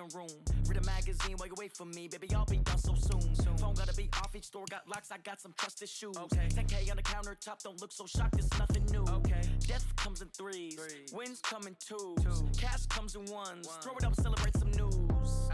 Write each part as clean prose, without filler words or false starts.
playing room. Read a magazine while you wait for me, baby, I'll be done so soon. Phone gotta be off, each store got locks, I got some trusted shoes. 10K on the countertop, don't look so shocked, it's nothing new. Death comes in threes, wins come in twos, cash comes in ones. Throw it up, celebrate some news.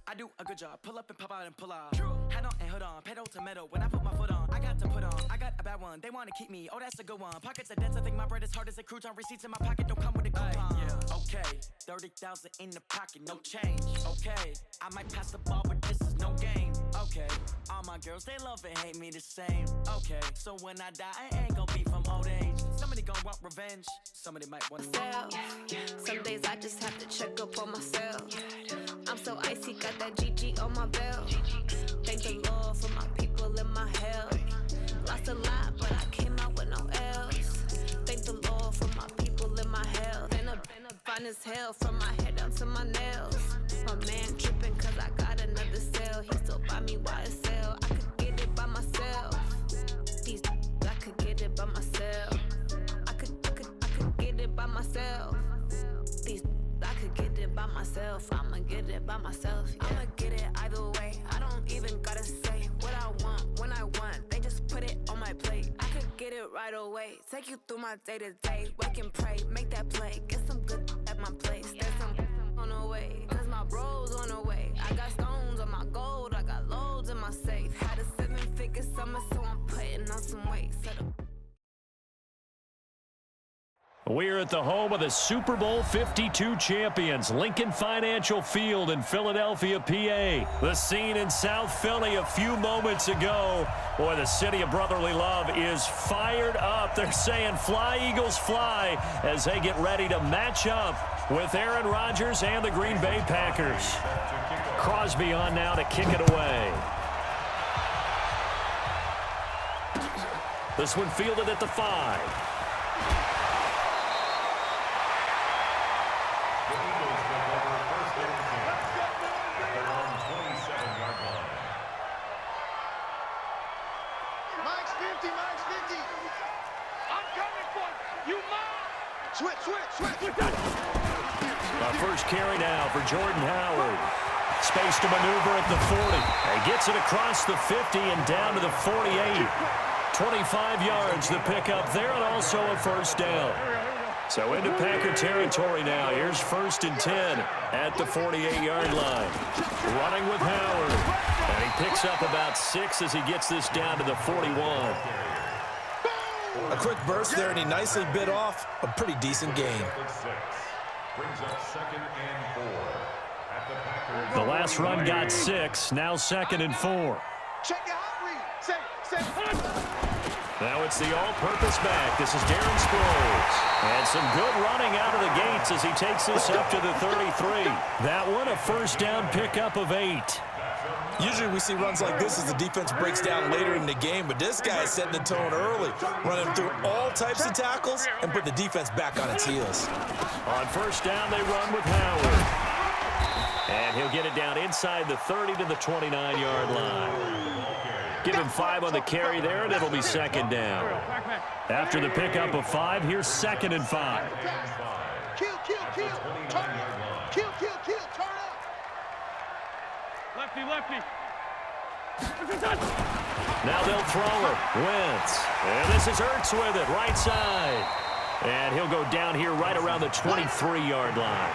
I do a good job, pull up and pop out and pull out. Hat on and hood on, pedal to metal. When I put my foot on, I got to put on. I got a bad one, they wanna keep me, oh that's a good one. Pockets are dense, I think my bread is hard as a crouton. Receipts in my pocket don't come with a coupon. Okay, 30,000 in the pocket, no change. Okay, I might pass the ball, but this is no game. Okay, all my girls, they love and hate me the same. Okay, so when I die, I ain't gon' be from old age. Somebody gon' want revenge, somebody might want to. Some days I just have to check up on myself. I'm so icy, got that GG on my belt. Thank the Lord for my people in my health. Lost a lot, but I came out with no L's. Thank the Lord for my people in my health. Been a fine as hell from my head down to my nails. My man tripping cause I got another cell. He still buy me YSL. I could get it by myself. These I could get it by myself. I could get it by myself. These I could get it by myself. I'ma get it by myself. Yeah. I'ma get it either way. I don't even gotta say what I want when I want. They just put it on my plate. I could get it right away. Take you through my day to day. Wake and pray, make that play. Get some good at my place. There's some on the way. Cause my bros on the way. I got stones on my gold. I got loads in my safe. Had a 7-figure summer, so I'm putting on some weight. Set up. We're at the home of the Super Bowl 52 champions, Lincoln Financial Field in Philadelphia, PA. The scene in South Philly a few moments ago. Boy, the city of brotherly love is fired up. They're saying fly, Eagles, fly, as they get ready to match up with Aaron Rodgers and the Green Bay Packers. Crosby on now to kick it away. This one fielded at the 5. Our first carry now for Jordan Howard. Space to maneuver at the 40. He gets it across the 50 and down to the 48. 25 yards the pickup there, and also a first down. So into Packer territory now. Here's 1st and 10 at the 48-yard line. Running with Howard. And he picks up about 6 as he gets this down to the 41. A quick burst there, and he nicely bit off a pretty decent gain. The last run got 6, now 2nd and 4. Now it's the all-purpose back. This is Darren Sproles. And some good running out of the gates as he takes this up to the 33. That one a first down pickup of 8. Usually we see runs like this as the defense breaks down later in the game, but this guy is setting the tone early, running through all types of tackles and put the defense back on its heels. On first down, they run with Howard. And he'll get it down inside the 30 to the 29-yard line. Give him 5 on the carry there, and it'll be 2nd down. After the pickup of 5, here's 2nd and 5. Kill, turn up. Kill, turn up. Lefty. Now they'll throw it. Wentz. And this is Ertz with it, right side. And he'll go down here right around the 23-yard line.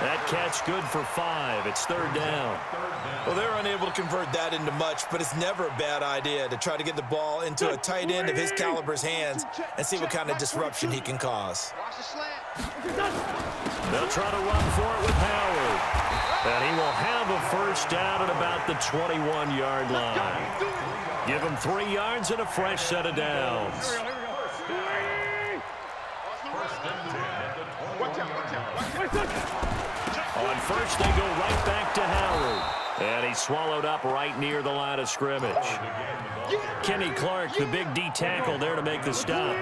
That catch good for 5. It's 3rd down. Well, they're unable to convert that into much, but it's never a bad idea to try to get the ball into a tight end of his caliber's hands and see what kind of disruption he can cause. They'll try to run for it with Howard. And he will have a first down at about the 21-yard line. Give him 3 yards and a fresh set of downs. On first, they go right back to Howard. And he's swallowed up right near the line of scrimmage. Kenny Clark, the big D tackle there to make the stop.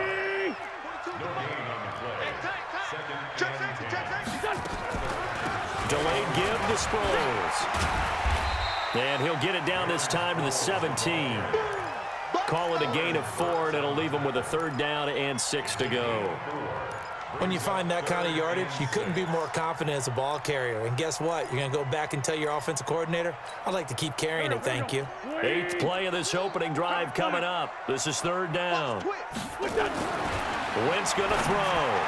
Delayed give to Sproles. And he'll get it down this time to the 17. Call it a gain of 4, and it'll leave him with a 3rd down and 6 to go. When you find that kind of yardage, you couldn't be more confident as a ball carrier. And guess what? You're going to go back and tell your offensive coordinator, I'd like to keep carrying it, thank you. 8th play of this opening drive coming up. This is 3rd down. Wentz going to throw.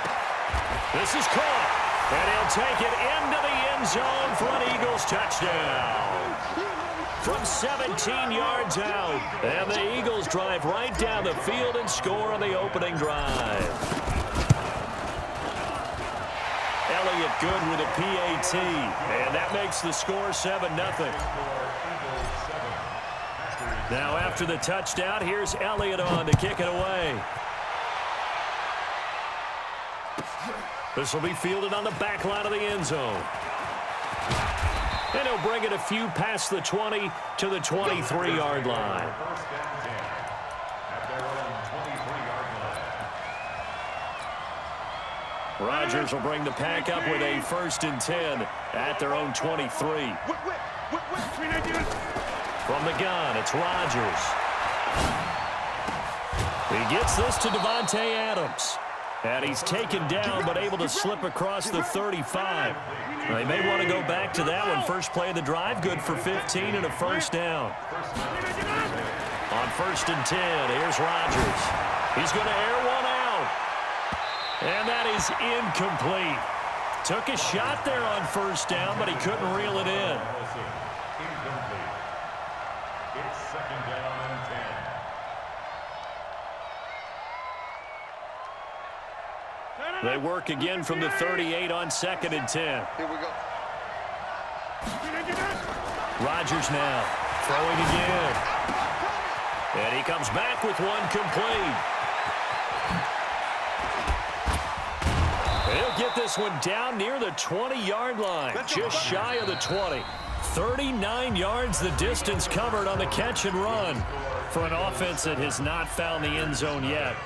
This is caught. And he'll take it into the end zone for an Eagles touchdown. From 17 yards out. And the Eagles drive right down the field and score on the opening drive. Elliott good with a PAT, and that makes the score 7-0. Now after the touchdown, here's Elliott on to kick it away. This will be fielded on the back line of the end zone. And he'll bring it a few past the 20 to the 23-yard line. Rodgers will bring the pack up with a 1st and 10 at their own 23. From the gun, it's Rodgers. He gets this to Devontae Adams. And he's taken down but able to slip across the 35. They may want to go back to that one. First play of the drive, good for 15 and a 1st down. On 1st and 10, here's Rodgers. He's going to air one out. And that is incomplete. Took a shot there on 1st down, but he couldn't reel it in. It's 2nd down and 10. They work again from the 38 on 2nd and 10. Here we go. Rodgers now throwing again. And he comes back with one complete. He'll get this one down near the 20-yard line, just shy of the 20. 39 yards the distance covered on the catch and run. For an offense that has not found the end zone yet,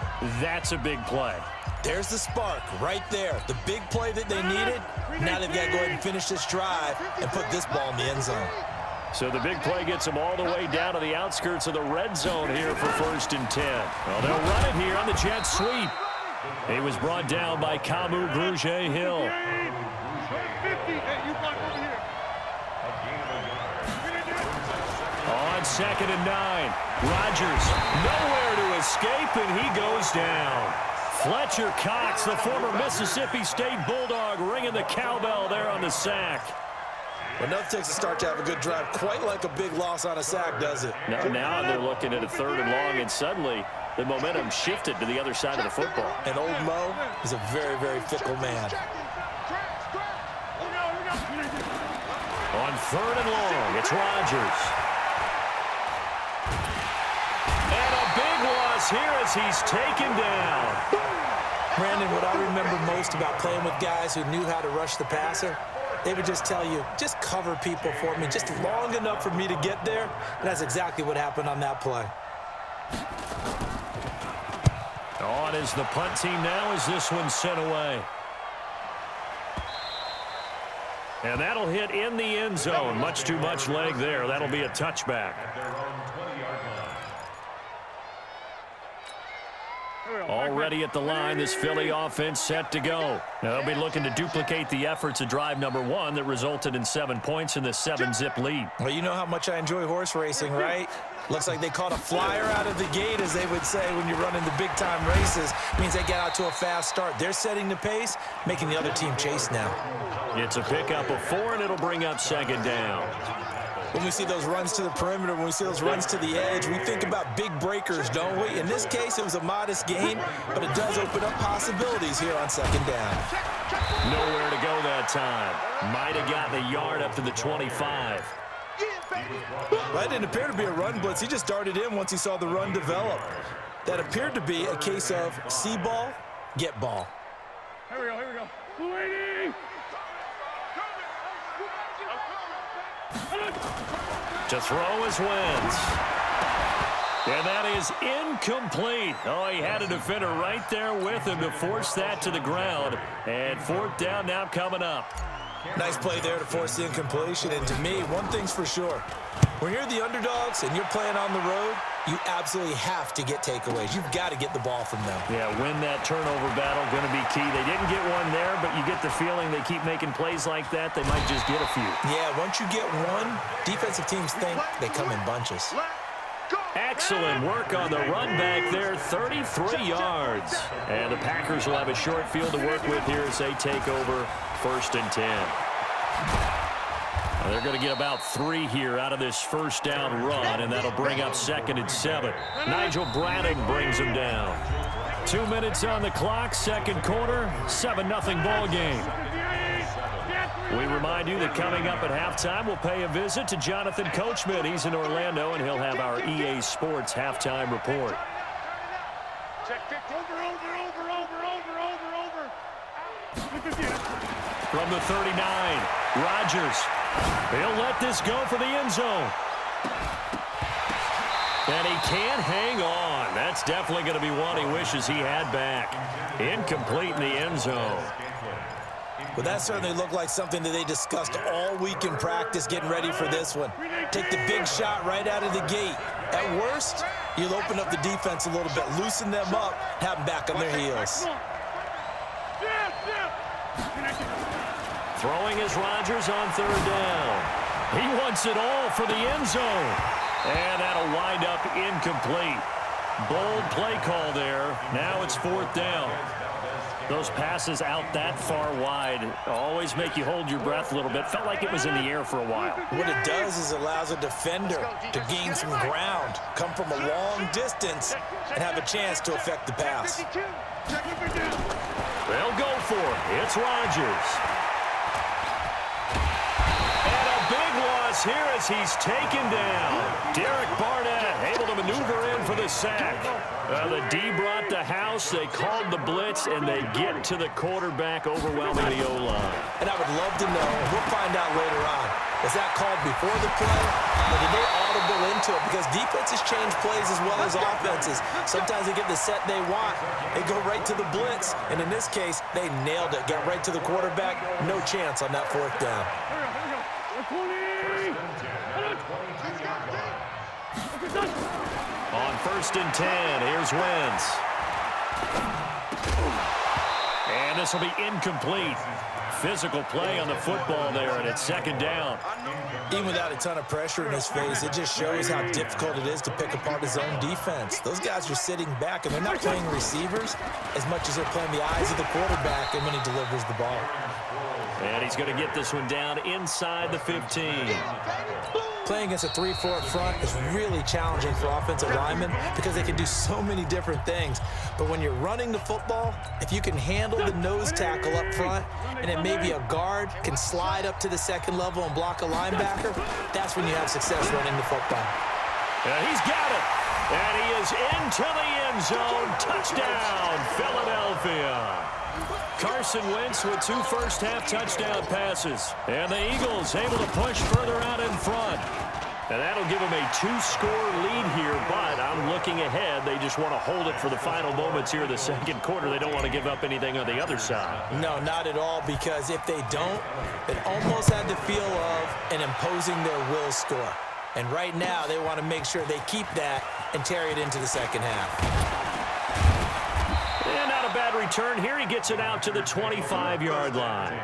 that's a big play. There's the spark right there. The big play that they needed. Now they've got to go ahead and finish this drive and put this ball in the end zone. So the big play gets them all the way down to the outskirts of the red zone here for 1st and 10. Well, they'll run it here on the jet sweep. He was brought down by Kamu Grugier-Hill. On 2nd and 9, Rodgers nowhere to escape, and he goes down. Fletcher Cox, the former Mississippi State Bulldog, ringing the cowbell there on the sack. Well, nothing takes a start to have a good drive quite like a big loss on a sack, does it? Now they're looking at a 3rd and long, and suddenly the momentum shifted to the other side of the football. And old Mo is a very, very fickle man. On 3rd and long, it's Rodgers. And a big loss here as he's taken down. Brandon, what I remember most about playing with guys who knew how to rush the passer, they would just tell you, just cover people for me, just long enough for me to get there. And that's exactly what happened on that play. On is the punt team now as this one's sent away. And that'll hit in the end zone. Much too much leg there. That'll be a touchback. Already at the line, this Philly offense set to go. Now they'll be looking to duplicate the efforts of drive number 1 that resulted in 7 points in the 7-zip lead. Well, you know how much I enjoy horse racing, right? Looks like they caught a flyer out of the gate, as they would say when you're running the big-time races. Means they get out to a fast start. They're setting the pace, making the other team chase now. It's a pickup of 4, and it'll bring up 2nd down. When we see those runs to the perimeter, when we see those runs to the edge, we think about big breakers, don't we? In this case, it was a modest gain, but it does open up possibilities here on 2nd down. Nowhere to go that time. Might have gotten a yard up to the 25. That didn't appear to be a run blitz. He just darted in once he saw the run develop. That appeared to be a case of see ball, get ball. Here we go, here we go. Waiting! To throw is Wentz. And that is incomplete. Oh, he had a defender right there with him to force that to the ground. And 4th down now coming up. Nice play there to force the incompletion. And to me, one thing's for sure. When you're the underdogs and you're playing on the road, you absolutely have to get takeaways. You've got to get the ball from them. Yeah, win that turnover battle, going to be key. They didn't get one there, but you get the feeling they keep making plays like that, they might just get a few. Yeah, once you get one, defensive teams think they come in bunches. Excellent work on the run back there, 33 yards. And the Packers will have a short field to work with here as they take over 1st and 10. Now they're going to get about 3 here out of this first down run, and that'll bring up 2nd and 7. Nigel Bradham brings them down. 2 minutes on the clock, second quarter, 7-0 ball game. We remind you that coming up at halftime, we'll pay a visit to Jonathan Coachman. He's in Orlando, and he'll have our EA Sports halftime report. Check 50. Over. From the 39, Rodgers. He'll let this go for the end zone. And he can't hang on. That's definitely going to be one he wishes he had back. Incomplete in the end zone. Well, that certainly looked like something that they discussed all week in practice getting ready for this one. Take the big shot right out of the gate. At worst, you'll open up the defense a little bit, loosen them up, have them back on their heels. Throwing is Rodgers on 3rd down. He wants it all for the end zone. And that'll wind up incomplete. Bold play call there. Now it's 4th down. Those passes out that far wide always make you hold your breath a little bit. Felt like it was in the air for a while. What it does is it allows a defender to gain some ground, come from a long distance, and have a chance to affect the pass. They'll go for it. It's Rodgers. And a big loss here as he's taken down. Derek Barnett able to maneuver in for the sack. The D brought the house. They called the blitz, and they get to the quarterback, overwhelming the O-line. And I would love to know, we'll find out later on, was that called before the play, or did they audible into it? Because defenses change plays as well as offenses. Sometimes they get the set they want. They go right to the blitz, and in this case, they nailed it. Got right to the quarterback. No chance on that 4th down. On 1st and 10, here's Wentz. And this will be incomplete. Physical play on the football there, and it's 2nd down. Even without a ton of pressure in his face, it just shows how difficult it is to pick apart his own defense. Those guys are sitting back, and they're not playing receivers as much as they're playing the eyes of the quarterback and when he delivers the ball. And he's going to get this one down inside the 15. Playing against a 3-4 front is really challenging for offensive linemen because they can do so many different things. But when you're running the football, if you can handle the nose tackle up front and then maybe a guard can slide up to the 2nd level and block a linebacker, that's when you have success running the football. And he's got it. And he is into the end zone. Touchdown, Philadelphia. Carson Wentz with 2 first-half touchdown passes. And the Eagles able to push further out in front. And that'll give them a 2-score lead here, but I'm looking ahead. They just want to hold it for the final moments here in the second quarter. They don't want to give up anything on the other side. No, not at all, because if they don't, it almost had the feel of an imposing their will score. And right now, they want to make sure they keep that and carry it into the second half. And not a bad return here. He gets it out to the 25-yard line.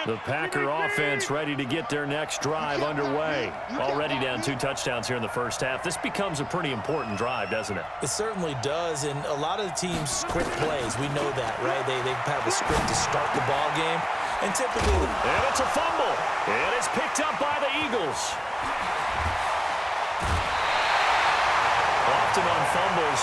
The Packer offense ready to get their next drive underway. Already down 2 touchdowns here in the first half. This becomes a pretty important drive, doesn't it? It certainly does, and a lot of the teams script plays. We know that, right? They have a script to start the ball game. And typically... And it's a fumble. And it's picked up by the Eagles. Often on fumbles,